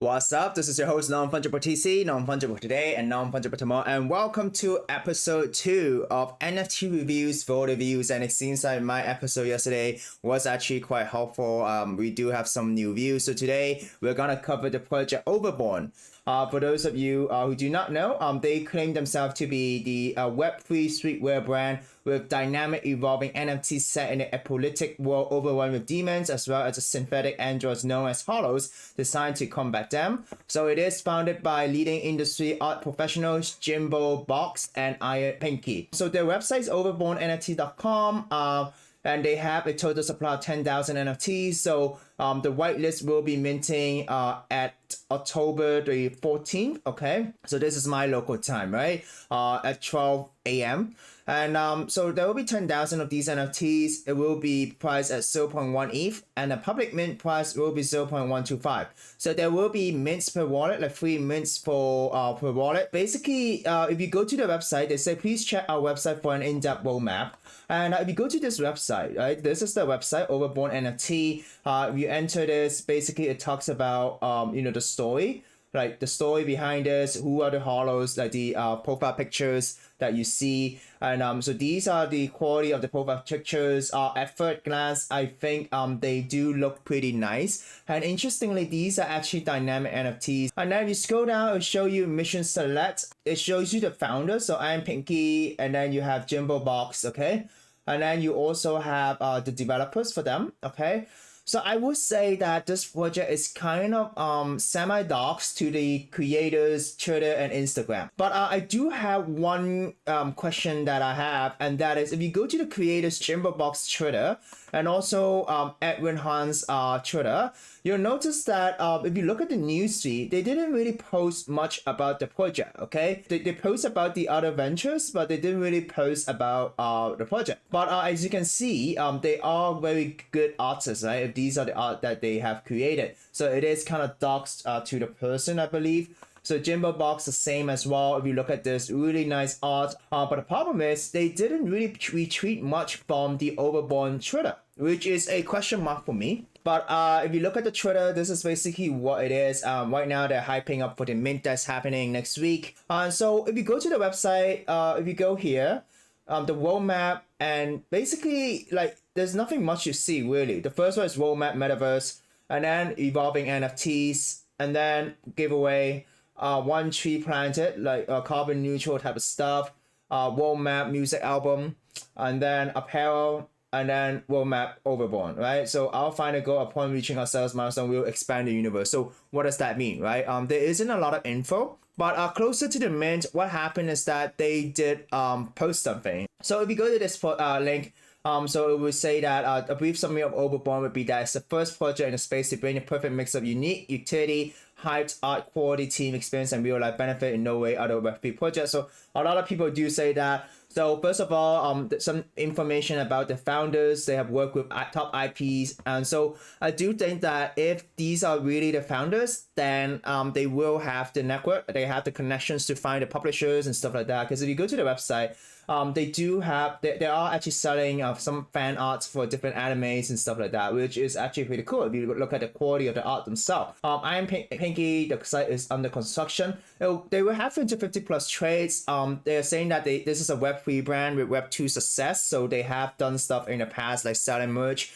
What's up? This is your host Non-Fungible TC, Non-Fungible today and Non-Fungible tomorrow, and welcome to episode 2 of NFT reviews for the views. And it seems like my episode yesterday was actually quite helpful. We do have some new views, so today we're gonna cover the project OVERBORNE. For those of you who do not know, they claim themselves to be the Web3 streetwear brand with dynamic evolving NFTs set in a politic world overrun with demons, as well as a synthetic androids known as hollows designed to combat them. So it is founded by leading industry art professionals Jimbo Box and Iron Pinky. So their website is overbornenft.com. And they have a total supply of 10,000 NFTs. So the whitelist will be minting at October the 14th. Okay, so this is my local time, right? At 12 a.m. And so there will be 10,000 of these NFTs. It will be priced at 0.1 ETH, and the public mint price will be 0.125. So there will be mints per wallet, like 3 mints for per wallet. Basically, if you go to the website, they say please check our website for an in-depth roadmap. And if you go to this website, right, this is the website, OVERBORNE NFT. If you enter this, basically it talks about the story, like the story behind this, who are the hollows, like the profile pictures that you see. And so these are the quality of the profile pictures. At first glance, I think they do look pretty nice. And interestingly, these are actually dynamic NFTs. And then if you scroll down, it'll show you mission select. It shows you the founders, so I'm Pinky, and then you have Jimbo Box, okay? And then you also have the developers for them, okay? So I would say that this project is kind of semi-doxed to the creators, Twitter, and Instagram. But I do have one question that I have, and that is if you go to the creators Jimbo Box Twitter and also Edwin Han's Twitter, you'll notice that if you look at the newsfeed, they didn't really post much about the project, okay? They post about the other ventures, but they didn't really post about the project. But as you can see, they are very good artists, right? If these are the art that they have created. So it is kind of doxed to the person, I believe. So Jimbo Box the same as well. If you look at this, really nice art. But the problem is they didn't really retweet much from the OVERBORNE Twitter, which is a question mark for me. But if you look at the Twitter, this is basically what it is. Right now, they're hyping up for the mint that's happening next week. So if you go to the website, if you go here, the roadmap, and basically, like, there's nothing much you see, really. The first one is roadmap, metaverse, and then evolving NFTs, and then giveaway, one tree planted, like carbon neutral type of stuff, roadmap, music album, and then apparel, and then roadmap OVERBORNE, right? So our final goal upon reaching our sales milestone will expand the universe. So what does that mean, right? There isn't a lot of info, but closer to the mint, what happened is that they did post something. So if you go to this link, so it would say that a brief summary of OVERBORNE would be that it's the first project in the space to bring the perfect mix of unique utility, hyped art, quality, team experience, and real life benefit in no way other Web3 projects. So a lot of people do say that. So first of all, some information about the founders. They have worked with top IPs, and so I do think that if these are really the founders, then they will have the network. They have the connections to find the publishers and stuff like that. Because if you go to the website, they are actually selling some fan arts for different animes and stuff like that, which is actually pretty cool if you look at the quality of the art themselves. I am Pinky. The site is under construction. They will have 50 plus trades. They're saying that this is a Web3 brand with Web2 success, so they have done stuff in the past like selling merch.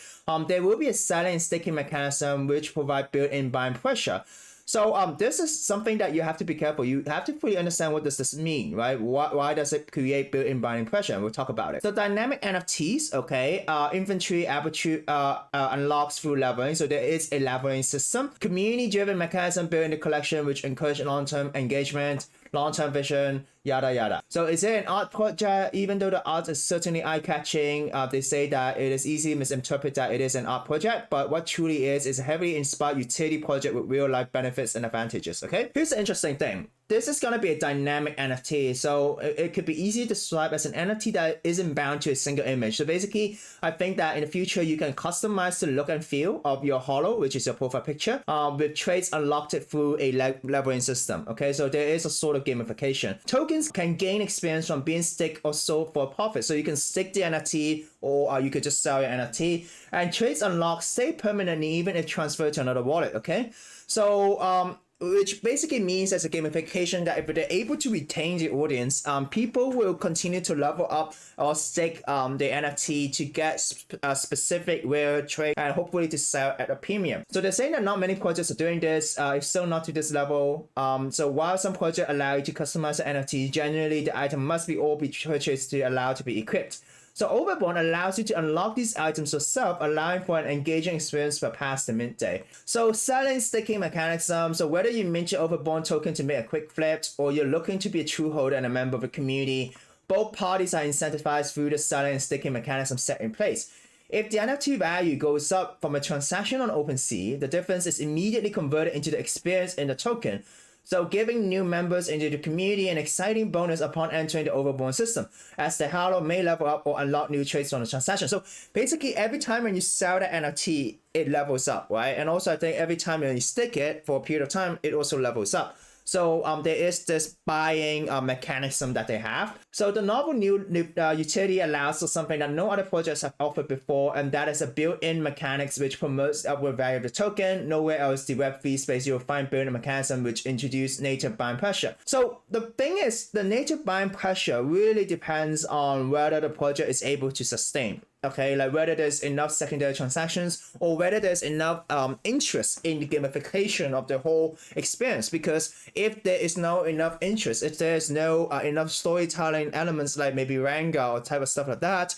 There will be a selling and staking mechanism which provide built-in buying pressure. So this is something that you have to be careful. You have to fully understand what does this mean, right? Why does it create built-in buying pressure? And we'll talk about it. So dynamic NFTs, okay, inventory aperture unlocks through leveling. So there is a leveling system. Community-driven mechanism built in the collection which encourage long-term engagement, long-term vision, yada yada. So is it an art project? Even though the art is certainly eye-catching, they say that it is easy to misinterpret that it is an art project, but what truly is a heavily inspired utility project with real-life benefits and advantages, okay? Here's the interesting thing. This is going to be a dynamic NFT, so it could be easy to describe as an NFT that isn't bound to a single image. So basically, I think that in the future, you can customize the look and feel of your hollow, which is your profile picture, with traits unlocked through a leveling system, okay? So there is a sort of gamification. Tokens can gain experience from being staked or sold for profit. So you can stake the NFT, or you could just sell your NFT. And traits unlocked stay permanently even if transferred to another wallet, okay? So which basically means as a gamification that if they're able to retain the audience, people will continue to level up or stake the NFT to get a specific rare trade and hopefully to sell at a premium. So they're saying that not many projects are doing this, if so not to this level. So while some projects allow you to customize the NFT, generally the item must be all be purchased to allow to be equipped. So OVERBORNE allows you to unlock these items yourself, allowing for an engaging experience for past the mint day. So selling staking mechanism, so whether you mint your OVERBORNE token to make a quick flip or you're looking to be a true holder and a member of a community, both parties are incentivized through the selling and staking mechanism set in place. If the NFT value goes up from a transaction on OpenSea, the difference is immediately converted into the experience in the token. So giving new members into the community an exciting bonus upon entering the OVERBORNE system, as the halo may level up or unlock new trades on the transaction. So basically every time when you sell the NFT, it levels up, right? And also I think every time when you stake it for a period of time, it also levels up. So there is this buying mechanism that they have. So the novel new utility allows for something that no other projects have offered before, and that is a built-in mechanics which promotes the upward value of the token. Nowhere else the Web3 space you'll find built-in mechanism which introduce native buying pressure. So the thing is, the native buying pressure really depends on whether the project is able to sustain. Okay, like whether there's enough secondary transactions or whether there's enough interest in the gamification of the whole experience. Because if there is no enough interest, if there's no enough storytelling elements like maybe Ranga or type of stuff like that,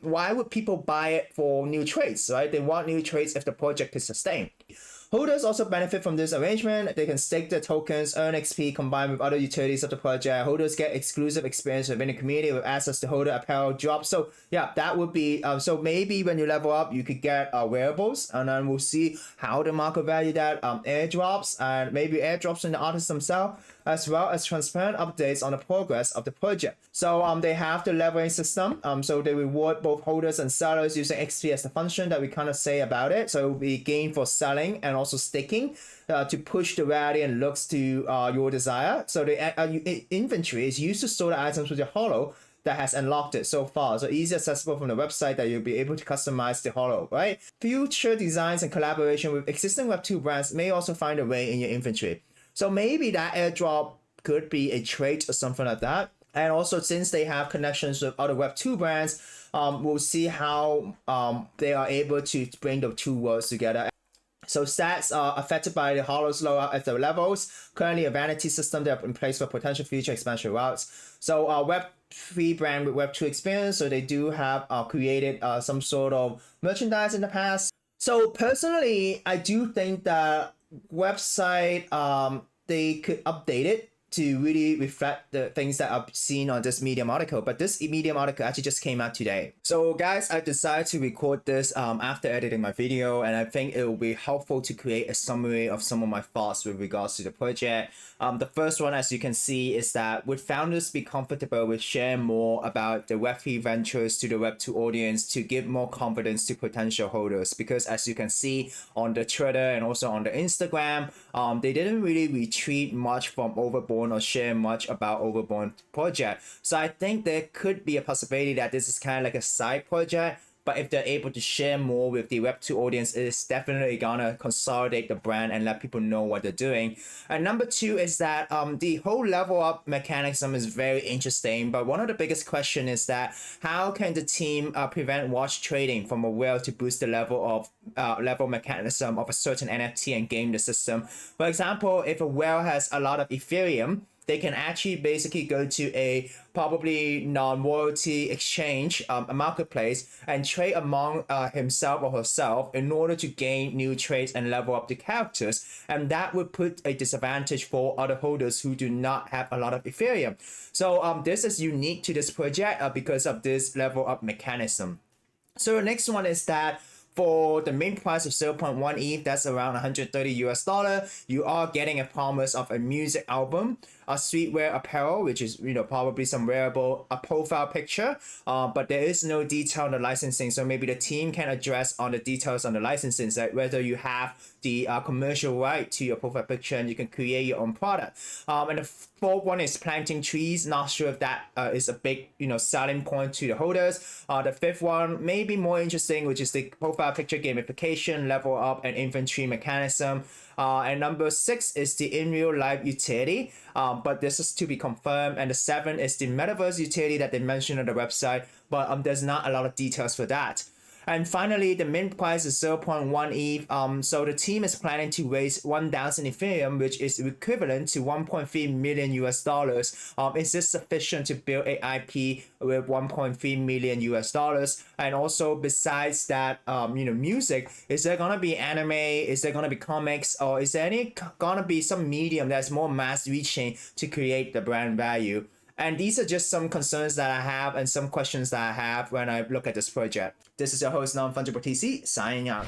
why would people buy it for new trades, right? They want new trades if the project is sustained. Holders also benefit from this arrangement. They can stake their tokens, earn XP combined with other utilities of the project. Holders get exclusive experience within the community with access to holder apparel drops. So yeah, that would be, so maybe when you level up, you could get wearables, and then we'll see how the market value that airdrops, and maybe airdrops in the artists themselves, as well as transparent updates on the progress of the project. So they have the leveling system. So they reward both holders and sellers using XP as the function that we kind of say about it. So it will be gain for selling and also staking to push the rally and looks to your desire. So the inventory is used to store the items with your holo that has unlocked it so far. So easy accessible from the website that you'll be able to customize the holo, right? Future designs and collaboration with existing Web2 brands may also find a way in your inventory. So maybe that airdrop could be a trait or something like that. And also, since they have connections with other Web2 brands, we'll see how they are able to bring the two worlds together. So stats are affected by the holos lower at the levels. Currently a vanity system that are in place for potential future expansion routes. So Web3 brand with Web2 experience, so they do have created some sort of merchandise in the past. So personally, I do think that website, they could update it to really reflect the things that I've seen on this Medium article, but this Medium article actually just came out today. So guys, I decided to record this after editing my video, and I think it will be helpful to create a summary of some of my thoughts with regards to the project. The first one, as you can see, is that would founders be comfortable with sharing more about the Web3 ventures to the Web2 audience to give more confidence to potential holders? Because as you can see on the Twitter and also on the Instagram, they didn't really retreat much from OVERBORNE or share much about OVERBORNE project. So I think there could be a possibility that this is kind of like a side project, but if they're able to share more with the Web2 audience, it is definitely gonna consolidate the brand and let people know what they're doing. And number two is that the whole level up mechanism is very interesting, but one of the biggest question is that how can the team prevent watch trading from a whale to boost the level of level mechanism of a certain NFT and game the system? For example, if a whale has a lot of Ethereum, they can actually basically go to a probably non-royalty exchange, a marketplace, and trade among himself or herself in order to gain new trades and level up the characters. And that would put a disadvantage for other holders who do not have a lot of Ethereum. So this is unique to this project because of this level up mechanism. So the next one is that for the main price of 0.1 ETH, that's around $130 US, you are getting a promise of a music album a streetwear apparel, which is probably some wearable a profile picture, but there is no detail on the licensing. So maybe the team can address on the details on the licensing, like whether you have the commercial right to your profile picture and you can create your own product. And the fourth one is planting trees. Not sure if that is a big selling point to the holders. The fifth one may be more interesting, which is the profile picture gamification, level up, and inventory mechanism. And number 6 is the in real life utility, but this is to be confirmed. And the 7 is the metaverse utility that they mentioned on the website, but there's not a lot of details for that. And finally, the mint price is 0.1 ETH. So the team is planning to raise 1,000 Ethereum, which is equivalent to 1.3 million US dollars. Is this sufficient to build a IP with 1.3 million US dollars? And also, besides that, music, is there gonna be anime? Is there gonna be comics? Or is there gonna be some medium that's more mass reaching to create the brand value? And these are just some concerns that I have and some questions that I have when I look at this project. This is your host, Non-Fungible TC, signing out.